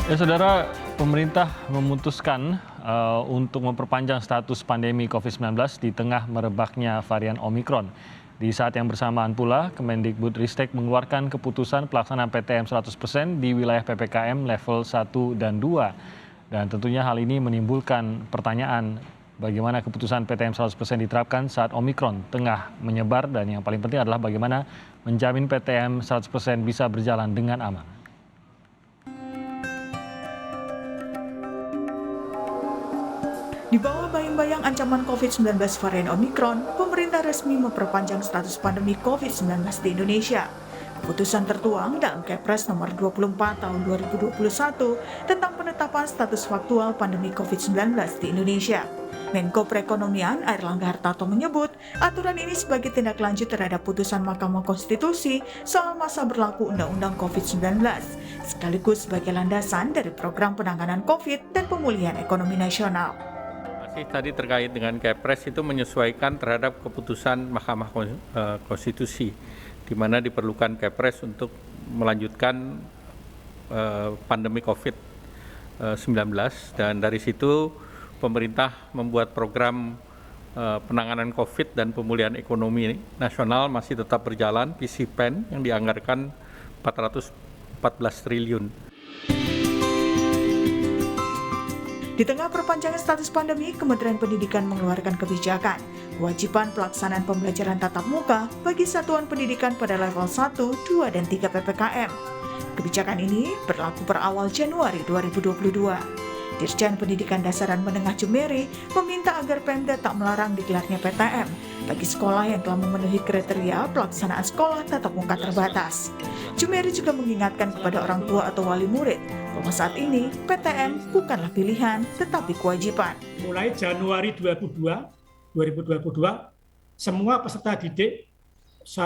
Ya, Saudara, pemerintah memutuskan untuk memperpanjang status pandemi COVID-19 di tengah merebaknya varian Omikron. Di saat yang bersamaan pula, Kemendikbudristek mengeluarkan keputusan pelaksanaan PTM 100% di wilayah PPKM level 1 dan 2. Dan tentunya hal ini menimbulkan pertanyaan bagaimana keputusan PTM 100% diterapkan saat Omikron tengah menyebar, dan yang paling penting adalah bagaimana menjamin PTM 100% bisa berjalan dengan aman. Di bawah bayang-bayang ancaman COVID-19 varian Omikron, pemerintah resmi memperpanjang status pandemi COVID-19 di Indonesia. Keputusan tertuang dalam Kepres nomor 24 tahun 2021 tentang penetapan status faktual pandemi COVID-19 di Indonesia. Menko Perekonomian Airlangga Hartarto menyebut aturan ini sebagai tindak lanjut terhadap putusan Mahkamah Konstitusi soal masa berlaku Undang-Undang COVID-19, sekaligus sebagai landasan dari program penanganan COVID dan pemulihan ekonomi nasional. Tadi terkait dengan Kepres itu menyesuaikan terhadap keputusan Mahkamah Konstitusi, di mana diperlukan Kepres untuk melanjutkan pandemi COVID-19, dan dari situ pemerintah membuat program penanganan COVID dan pemulihan ekonomi nasional masih tetap berjalan, PCPEN yang dianggarkan 414 triliun. Di tengah perpanjangan status pandemi, Kementerian Pendidikan mengeluarkan kebijakan kewajiban pelaksanaan pembelajaran tatap muka bagi satuan pendidikan pada level 1, 2, dan 3 PPKM. Kebijakan ini berlaku per awal Januari 2022. Dirjen Pendidikan Dasar dan Menengah Jumeri meminta agar Pemda tak melarang digelarnya PTM bagi sekolah yang telah memenuhi kriteria pelaksanaan sekolah tatap muka terbatas. Jumeri juga mengingatkan kepada orang tua atau wali murid bahwa saat ini PTM bukanlah pilihan tetapi kewajiban. Mulai Januari 2022, semua peserta didik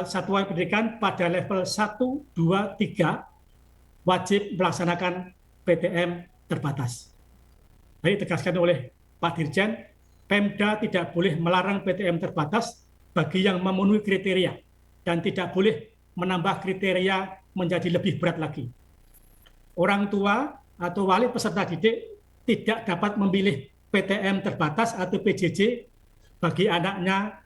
satuan pendidikan pada level 1, 2, 3 wajib melaksanakan PTM terbatas. Tadi ditegaskan oleh Pak Dirjen, Pemda tidak boleh melarang PTM terbatas bagi yang memenuhi kriteria dan tidak boleh menambah kriteria menjadi lebih berat lagi. Orang tua atau wali peserta didik tidak dapat memilih PTM terbatas atau PJJ bagi anaknya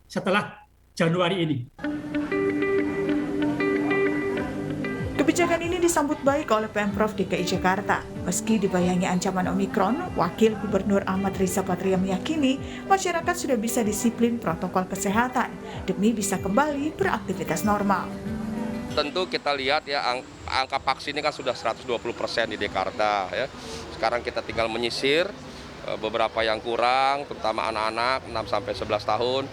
setelah Januari ini. Kebijakan ini disambut baik oleh Pemprov DKI Jakarta. Meski dibayangi ancaman Omikron, Wakil Gubernur Ahmad Riza Patria meyakini masyarakat sudah bisa disiplin protokol kesehatan demi bisa kembali beraktivitas normal. Tentu kita lihat ya angka vaksin ini kan sudah 120% di Jakarta ya. Sekarang kita tinggal menyisir beberapa yang kurang, terutama anak-anak 6 sampai 11 tahun.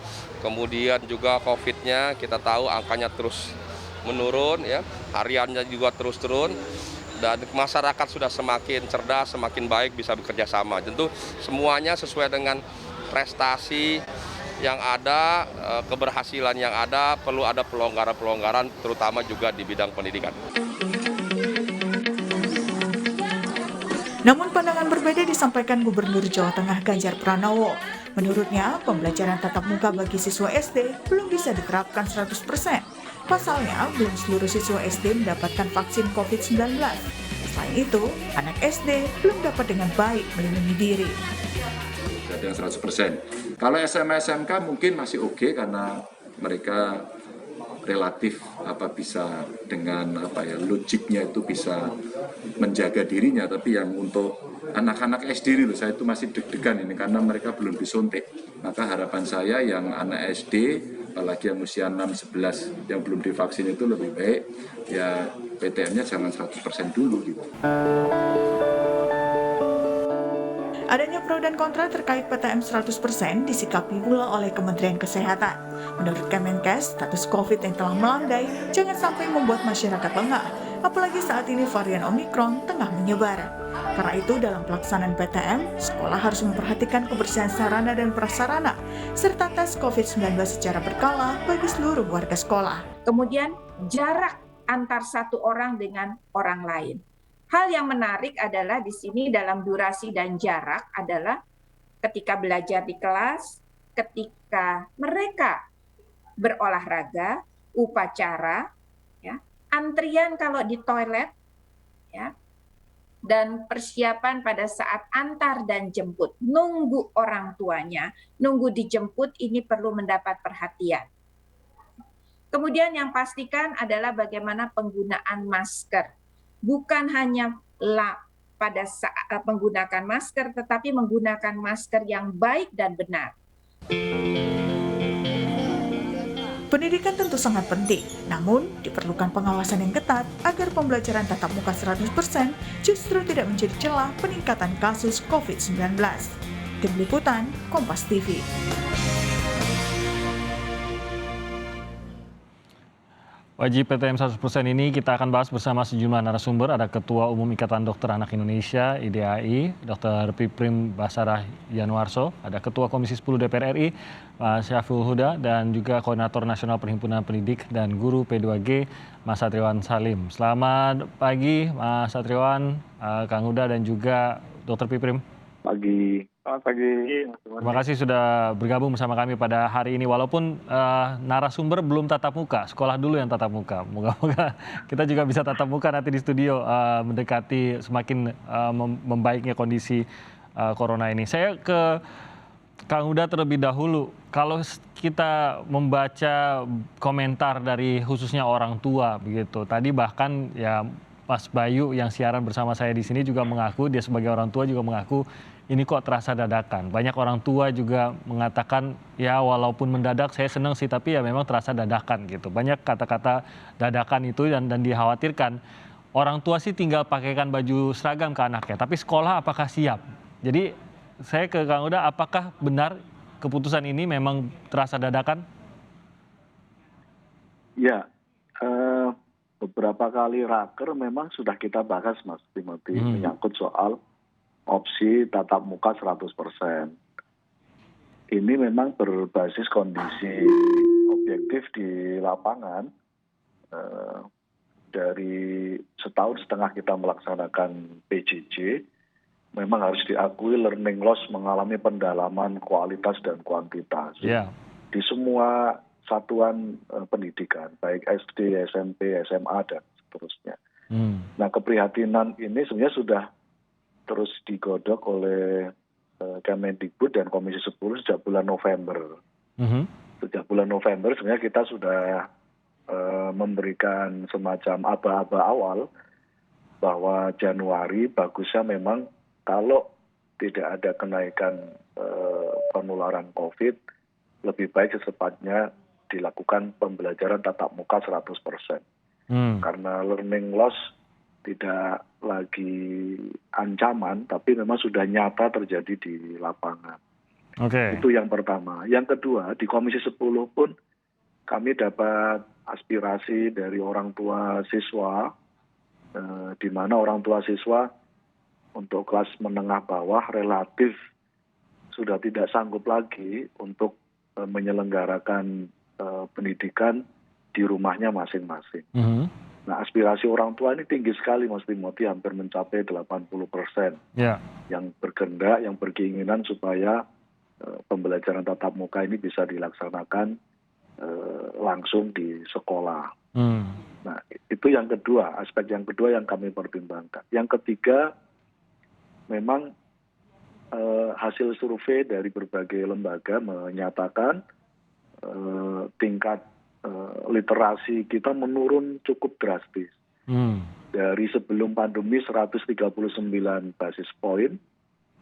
Kemudian juga COVID-nya kita tahu angkanya terus menurun ya, hariannya juga terus turun, dan masyarakat sudah semakin cerdas, semakin baik bisa bekerja sama. Tentu semuanya sesuai dengan prestasi yang ada, keberhasilan yang ada, perlu ada pelonggaran-pelonggaran terutama juga di bidang pendidikan. Namun pandangan berbeda disampaikan Gubernur Jawa Tengah Ganjar Pranowo. Menurutnya, pembelajaran tatap muka bagi siswa SD belum bisa diterapkan 100%. Pasalnya, belum seluruh siswa SD mendapatkan vaksin COVID-19. Selain itu, anak SD belum dapat dengan baik melindungi diri. Dengan 100%. Kalau SMA SMK mungkin masih oke karena mereka relatif bisa dengan logiknya itu bisa menjaga dirinya, tapi yang untuk anak-anak SD saya itu masih deg-degan ini karena mereka belum disuntik. Maka harapan saya yang anak SD apalagi yang usia 6-11 yang belum divaksin itu lebih baik ya PTM-nya jangan 100% dulu gitu. Adanya pro dan kontra terkait PTM 100% disikapi pula oleh Kementerian Kesehatan. Menurut Kemenkes, status COVID yang telah melandai jangan sampai membuat masyarakat lengah, apalagi saat ini varian Omikron tengah menyebar. Karena itu dalam pelaksanaan PTM, sekolah harus memperhatikan kebersihan sarana dan prasarana, serta tes COVID-19 secara berkala bagi seluruh warga sekolah. Kemudian jarak antar satu orang dengan orang lain. Hal yang menarik adalah di sini dalam durasi dan jarak adalah ketika belajar di kelas, ketika mereka berolahraga, upacara, ya, antrian kalau di toilet, ya, dan persiapan pada saat antar dan jemput, nunggu orang tuanya, nunggu dijemput, ini perlu mendapat perhatian. Kemudian yang pastikan adalah bagaimana penggunaan masker. Bukan hanya pada saat menggunakan masker, tetapi menggunakan masker yang baik dan benar. Pendidikan tentu sangat penting, namun diperlukan pengawasan yang ketat agar pembelajaran tatap muka 100% justru tidak menjadi celah peningkatan kasus COVID-19. Tim Liputan, Kompas TV. Wajib PTM 100% ini kita akan bahas bersama sejumlah narasumber. Ada Ketua Umum Ikatan Dokter Anak Indonesia (IDAI), Dr. Piprim Basarah Yanuarso, ada Ketua Komisi 10 DPR RI, Mas Syaful Huda, dan juga Koordinator Nasional Perhimpunan Pendidik dan Guru P2G, Mas Satriwan Salim. Selamat pagi, Mas Satriwan, Kang Huda, dan juga Dr. Piprim. Pagi. Selamat pagi. Terima kasih sudah bergabung bersama kami pada hari ini. Walaupun narasumber belum tatap muka, sekolah dulu yang tatap muka. Moga-moga kita juga bisa tatap muka nanti di studio mendekati semakin membaiknya kondisi corona ini. Saya ke Kang Huda terlebih dahulu. Kalau kita membaca komentar dari khususnya orang tua begitu. Tadi bahkan ya Mas Bayu yang siaran bersama saya di sini juga mengaku, dia sebagai orang tua juga mengaku ini kok terasa dadakan. Banyak orang tua juga mengatakan ya walaupun mendadak saya senang sih, tapi ya memang terasa dadakan gitu. Banyak kata-kata dadakan itu dan dikhawatirkan. Orang tua sih tinggal pakaikan baju seragam ke anaknya, tapi sekolah apakah siap? Jadi saya ke Kang Huda, apakah benar keputusan ini memang terasa dadakan? Ya, beberapa kali raker memang sudah kita bahas, Mas Timothy, menyangkut soal opsi tatap muka 100%. Ini memang berbasis kondisi objektif di lapangan. Dari setahun setengah kita melaksanakan PJJ, memang harus diakui learning loss mengalami pendalaman kualitas dan kuantitas. Yeah. Di semua satuan pendidikan, baik SD, SMP, SMA, dan seterusnya. Nah, keprihatinan ini sebenarnya sudah terus digodok oleh Kemendikbud dan Komisi 10 sejak bulan November. Sejak bulan November sebenarnya kita sudah memberikan semacam aba-aba awal bahwa Januari bagusnya memang kalau tidak ada kenaikan penularan COVID, lebih baik secepatnya dilakukan pembelajaran tatap muka 100%. Karena learning loss tidak lagi ancaman, tapi memang sudah nyata terjadi di lapangan. Itu yang pertama. Yang kedua, di Komisi 10 pun kami dapat aspirasi dari orang tua siswa, di mana orang tua siswa untuk kelas menengah bawah relatif sudah tidak sanggup lagi untuk menyelenggarakan pendidikan di rumahnya masing-masing. Nah, aspirasi orang tua ini tinggi sekali, Mas Timothy, hampir mencapai 80%. Yang berkehendak, yang berkeinginan supaya pembelajaran tatap muka ini bisa dilaksanakan langsung di sekolah. Nah, itu yang kedua, aspek yang kedua yang kami pertimbangkan. Yang ketiga, memang hasil survei dari berbagai lembaga menyatakan tingkat literasi kita menurun cukup drastis. Dari sebelum pandemi 139 basis poin,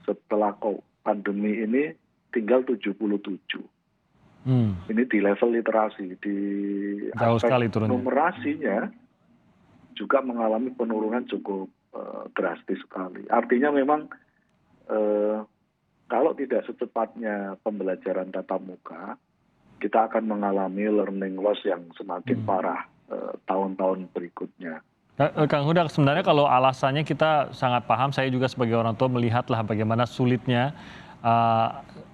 setelah pandemi ini tinggal 77. Ini di level literasi, di aspek numerasinya juga mengalami penurunan cukup drastis sekali. Artinya memang kalau tidak secepatnya pembelajaran tatap muka, kita akan mengalami learning loss yang semakin parah tahun-tahun berikutnya. Kang Huda, sebenarnya kalau alasannya kita sangat paham, saya juga sebagai orang tua melihatlah bagaimana sulitnya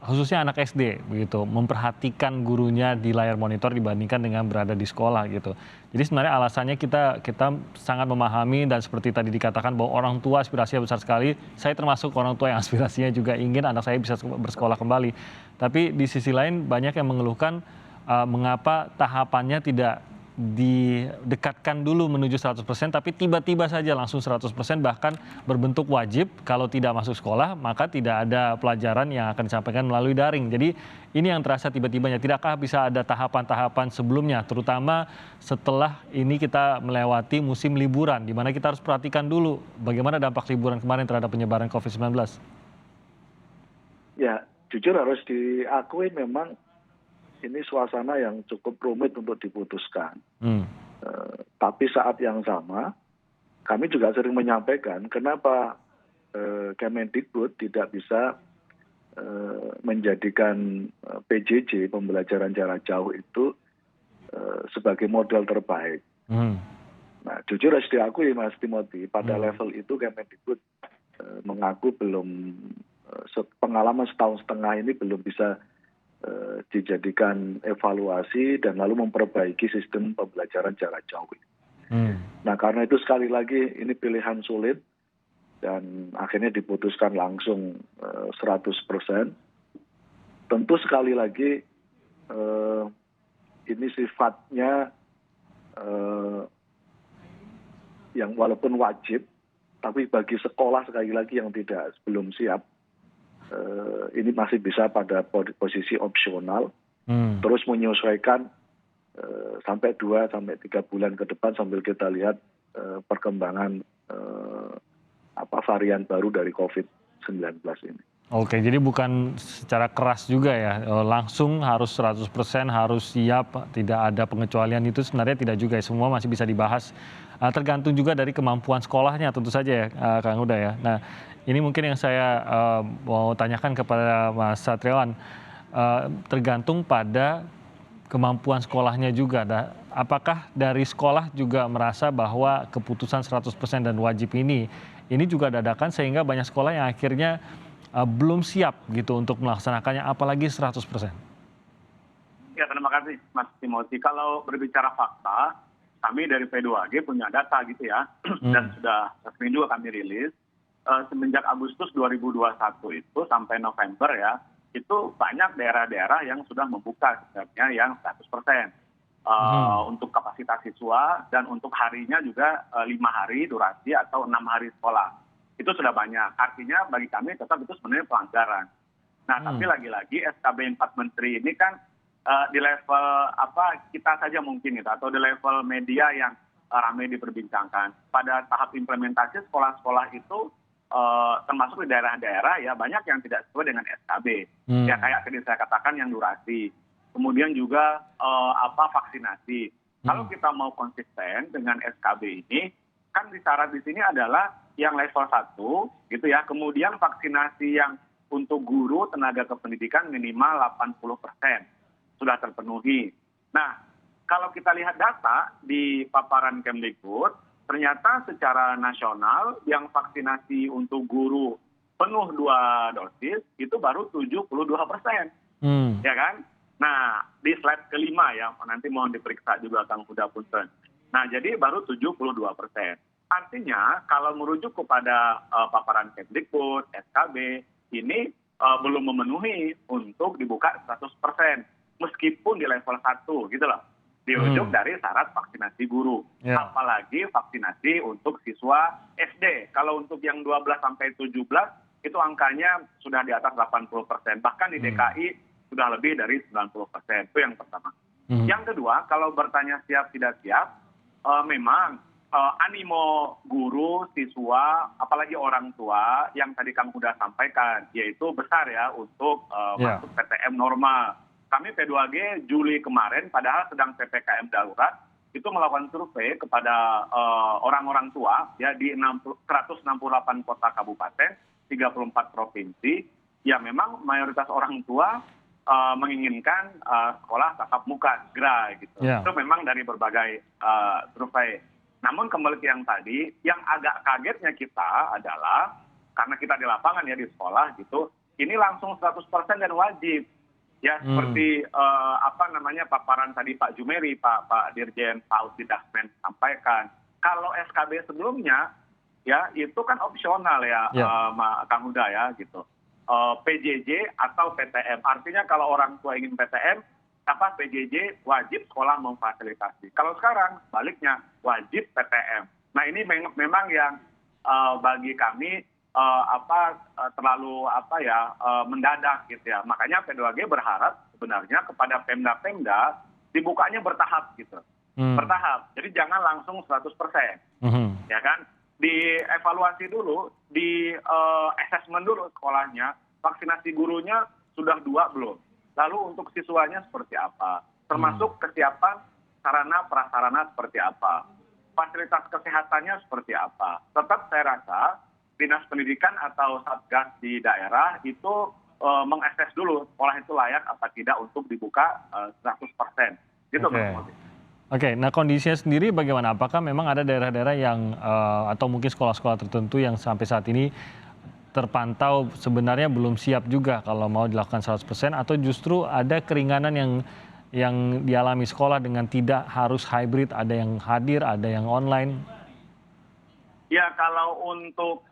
khususnya anak SD begitu memperhatikan gurunya di layar monitor dibandingkan dengan berada di sekolah gitu. Jadi sebenarnya alasannya kita sangat memahami, dan seperti tadi dikatakan bahwa orang tua aspirasinya besar sekali. Saya termasuk orang tua yang aspirasinya juga ingin anak saya bisa bersekolah kembali. Tapi di sisi lain banyak yang mengeluhkan mengapa tahapannya tidak didekatkan dulu menuju 100%, tapi tiba-tiba saja langsung 100%, bahkan berbentuk wajib. Kalau tidak masuk sekolah, maka tidak ada pelajaran yang akan disampaikan melalui daring. Jadi ini yang terasa tiba-tibanya. Tidakkah bisa ada tahapan-tahapan sebelumnya, terutama setelah ini kita melewati musim liburan, di mana kita harus perhatikan dulu bagaimana dampak liburan kemarin terhadap penyebaran COVID-19? Ya, jujur harus diakui memang ini suasana yang cukup rumit untuk diputuskan. Tapi saat yang sama, kami juga sering menyampaikan kenapa Kemendikbud tidak bisa menjadikan PJJ, pembelajaran jarak jauh itu sebagai model terbaik. Nah, jujur harus diakui Mas Timothy, pada level itu Kemendikbud mengaku belum, pengalaman setahun setengah ini belum bisa dijadikan evaluasi dan lalu memperbaiki sistem pembelajaran jarak jauh. Nah, karena itu sekali lagi ini pilihan sulit dan akhirnya diputuskan langsung 100%. Tentu sekali lagi ini sifatnya yang walaupun wajib, tapi bagi sekolah sekali lagi yang belum siap, ini masih bisa pada posisi opsional, terus menyesuaikan sampai 2-3 bulan ke depan sambil kita lihat perkembangan varian baru dari COVID-19 ini. Oke, jadi bukan secara keras juga ya, langsung harus 100% harus siap, tidak ada pengecualian, itu sebenarnya tidak juga ya, semua masih bisa dibahas. Tergantung juga dari kemampuan sekolahnya tentu saja ya, Kang Huda ya. Nah, ini mungkin yang saya mau tanyakan kepada Mas Satriawan, tergantung pada kemampuan sekolahnya juga. Apakah dari sekolah juga merasa bahwa keputusan 100% dan wajib ini juga dadakan sehingga banyak sekolah yang akhirnya belum siap gitu untuk melaksanakannya, apalagi 100%? Ya, terima kasih Mas Timothy. Kalau berbicara fakta, kami dari P2G punya data gitu ya, dan sudah resmi juga kami rilis. Semenjak Agustus 2021 itu sampai November ya, itu banyak daerah-daerah yang sudah membuka sebenarnya yang 100% untuk kapasitas siswa, dan untuk harinya juga 5 hari durasi atau 6 hari sekolah. Itu sudah banyak. Artinya bagi kami tetap itu sebenarnya pelanggaran. Nah, tapi lagi-lagi SKB 4 Menteri ini kan di level kita saja mungkin gitu, atau di level media yang ramai diperbincangkan. Pada tahap implementasi sekolah-sekolah itu termasuk di daerah-daerah ya banyak yang tidak sesuai dengan SKB. Ya kayak tadi saya katakan yang durasi. Kemudian juga vaksinasi. Kalau kita mau konsisten dengan SKB ini, kan syarat di sini adalah yang level 1 gitu ya. Kemudian vaksinasi yang untuk guru, tenaga kependidikan minimal 80% sudah terpenuhi. Nah, kalau kita lihat data di paparan Kemdikbud, ternyata secara nasional yang vaksinasi untuk guru penuh 2 dosis itu baru 72%. Ya kan? Nah, di slide kelima ya, nanti mohon diperiksa juga Kang Huda Punten. Nah, jadi baru 72%. Artinya kalau merujuk kepada paparan Kemdikbud, SKB, ini belum memenuhi untuk dibuka 100%. Meskipun di level 1 gitu loh. Dirujuk dari syarat vaksinasi guru. Apalagi vaksinasi untuk siswa SD. Kalau untuk yang 12 sampai 17 itu angkanya sudah di atas 80%. Bahkan di DKI sudah lebih dari 90%. Itu yang pertama. Yang kedua, kalau bertanya siap tidak siap, memang animo guru, siswa, apalagi orang tua yang tadi Kang Huda sampaikan, yaitu besar ya untuk masuk PTM normal. Kami P2G Juli kemarin, padahal sedang PPKM darurat, itu melakukan survei kepada orang-orang tua ya di 168 kota kabupaten, 34 provinsi. Ya memang mayoritas orang tua menginginkan sekolah tatap muka segera gitu. Itu memang dari berbagai survei. Namun kembali ke yang tadi, yang agak kagetnya kita adalah karena kita di lapangan ya di sekolah gitu, ini langsung 100% dan wajib. Ya, seperti paparan tadi Pak Jumeri, Pak Dirjen Pak Dasmen sampaikan. Kalau SKB sebelumnya, ya itu kan opsional ya, Kang Huda ya gitu. PJJ atau PTM. Artinya kalau orang tua ingin PTM, PJJ wajib sekolah memfasilitasi. Kalau sekarang baliknya wajib PTM. Nah ini memang yang bagi kami terlalu mendadak gitu ya. Makanya P2G berharap sebenarnya kepada Pemda-Pemda dibukanya bertahap gitu. Bertahap. Jadi jangan langsung 100%. Ya kan? Dievaluasi dulu, di assessment dulu sekolahnya, vaksinasi gurunya sudah 2 belum. Lalu untuk siswanya seperti apa? Termasuk kesiapan sarana prasarana seperti apa? Fasilitas kesehatannya seperti apa? Tetap saya rasa Dinas Pendidikan atau Satgas di daerah itu mengakses dulu sekolah itu layak apa tidak untuk dibuka 100%. Gitu Mas. Oke, nah kondisinya sendiri bagaimana? Apakah memang ada daerah-daerah yang atau mungkin sekolah-sekolah tertentu yang sampai saat ini terpantau sebenarnya belum siap juga kalau mau dilakukan 100% atau justru ada keringanan yang dialami sekolah dengan tidak harus hybrid, ada yang hadir, ada yang online? Ya kalau untuk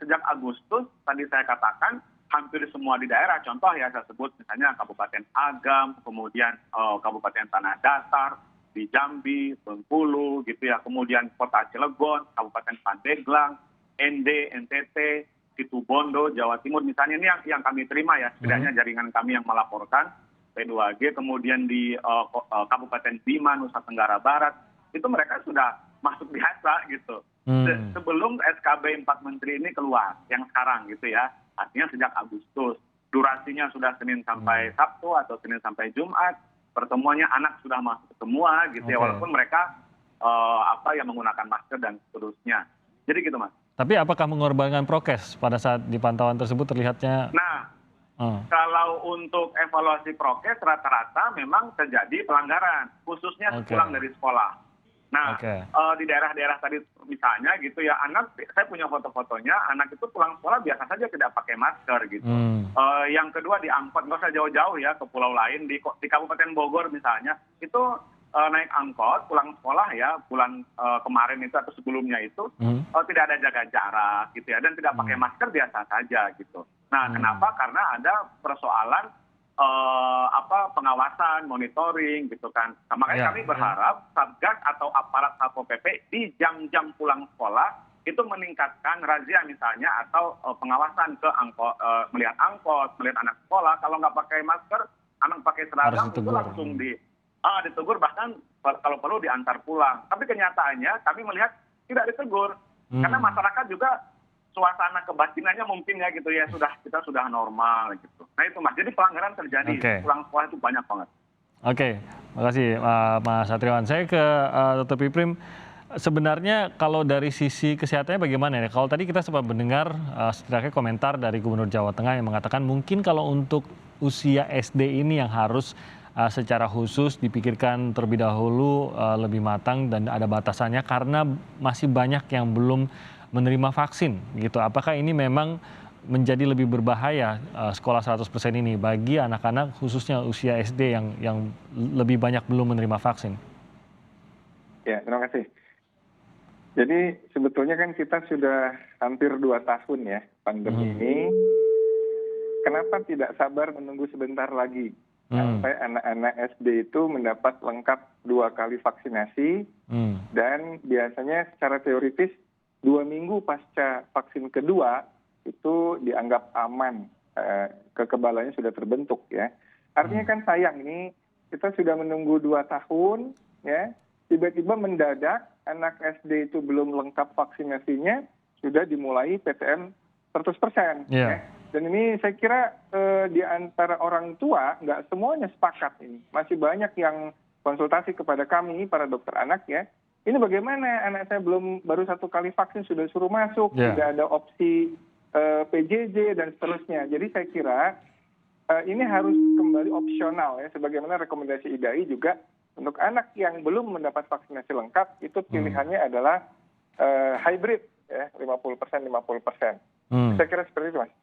sejak Agustus tadi saya katakan hampir semua di daerah, contoh ya saya sebut misalnya Kabupaten Agam, kemudian Kabupaten Tanah Datar, di Jambi, Bengkulu gitu ya, kemudian Kota Cilegon, Kabupaten Pandeglang, NTT, Situbondo, Jawa Timur misalnya, ini yang kami terima ya, setidaknya jaringan kami yang melaporkan P2G, kemudian di Kabupaten Bima, Nusa Tenggara Barat, itu mereka sudah masuk biasa gitu. Sebelum SKB 4 Menteri ini keluar, yang sekarang gitu ya, artinya sejak Agustus, durasinya sudah Senin sampai Sabtu atau Senin sampai Jumat, pertemuannya anak sudah masuk semua gitu ya, walaupun mereka yang menggunakan masker dan seterusnya. Jadi gitu Mas. Tapi apakah mengorbankan prokes pada saat di pantauan tersebut terlihatnya? Nah, kalau untuk evaluasi prokes rata-rata memang terjadi pelanggaran, khususnya pulang dari sekolah. Nah, di daerah-daerah tadi misalnya gitu ya, anak, saya punya foto-fotonya, anak itu pulang sekolah biasa saja tidak pakai masker gitu. Yang kedua di angkot, nggak usah jauh-jauh ya ke pulau lain, di Kabupaten Bogor misalnya, itu naik angkot pulang sekolah ya, bulan kemarin itu atau sebelumnya itu tidak ada jaga jarak gitu ya, dan tidak pakai masker biasa saja gitu. Nah, kenapa? Karena ada persoalan pengawasan, monitoring gitu kan. Nah, makanya kami berharap Satgas atau aparat Satpol PP di jam-jam pulang sekolah itu meningkatkan razia misalnya atau pengawasan ke angkot, melihat anak sekolah, kalau nggak pakai masker, anak pakai seragam itu langsung ditegur, bahkan kalau perlu diantar pulang. Tapi kenyataannya kami melihat tidak ditegur karena masyarakat juga suasana kebatinannya mungkin ya gitu ya, kita sudah normal gitu. Nah itu Mas, jadi pelanggaran terjadi, pulang sekolah itu banyak banget. Oke, makasih Mas Satriwan. Saya ke Dr. Piprim, sebenarnya kalau dari sisi kesehatannya bagaimana ya? Kalau tadi kita sempat mendengar setidaknya komentar dari Gubernur Jawa Tengah yang mengatakan mungkin kalau untuk usia SD ini yang harus secara khusus dipikirkan terlebih dahulu lebih matang dan ada batasannya karena masih banyak yang belum menerima vaksin gitu. Apakah ini memang menjadi lebih berbahaya sekolah 100% ini bagi anak-anak khususnya usia SD yang lebih banyak belum menerima vaksin? Ya, terima kasih. Jadi sebetulnya kan kita sudah hampir 2 tahun ya pandemi ini. Kenapa tidak sabar menunggu sebentar lagi sampai anak-anak SD itu mendapat lengkap 2 kali vaksinasi dan biasanya secara teoritis 2 minggu pasca vaksin kedua itu dianggap aman, kekebalannya sudah terbentuk ya. Artinya kan sayang ini kita sudah menunggu 2 tahun ya, tiba-tiba mendadak anak SD itu belum lengkap vaksinasinya sudah dimulai PTM 100%. Ya. Dan ini saya kira di antara orang tua nggak semuanya sepakat ini. Masih banyak yang konsultasi kepada kami para dokter anak ya. Ini bagaimana anak saya baru 1 kali vaksin sudah suruh masuk, tidak ada opsi PJJ dan seterusnya. Jadi saya kira ini harus kembali opsional ya, sebagaimana rekomendasi IDAI juga untuk anak yang belum mendapat vaksinasi lengkap itu pilihannya adalah hybrid ya, 50%. Saya kira seperti itu Mas.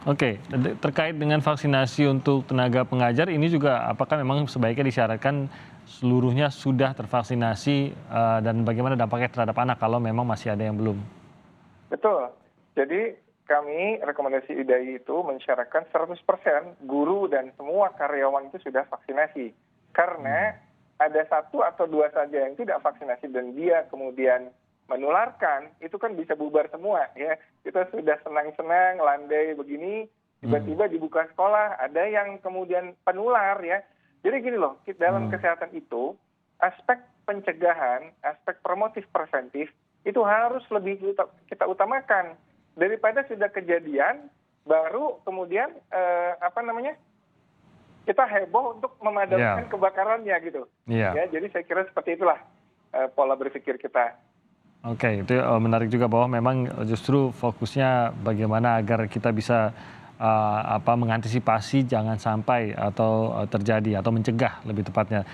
Oke, terkait dengan vaksinasi untuk tenaga pengajar ini juga apakah memang sebaiknya disyaratkan seluruhnya sudah tervaksinasi dan bagaimana dampaknya terhadap anak kalau memang masih ada yang belum? Betul. Jadi kami rekomendasi IDAI itu mensyaratkan 100% guru dan semua karyawan itu sudah vaksinasi. Karena ada 1 atau 2 saja yang tidak vaksinasi dan dia kemudian menularkan, itu kan bisa bubar semua ya. Kita sudah senang-senang landai begini, tiba-tiba dibuka sekolah, ada yang kemudian penular ya. Jadi gini loh, dalam kesehatan itu aspek pencegahan, aspek promotif preventif itu harus lebih kita utamakan daripada sudah kejadian baru kemudian kita heboh untuk memadamkan kebakarannya gitu. Ya, jadi saya kira seperti itulah pola berpikir kita. Oke, itu menarik juga bahwa memang justru fokusnya bagaimana agar kita bisa mengantisipasi jangan sampai atau terjadi atau mencegah lebih tepatnya.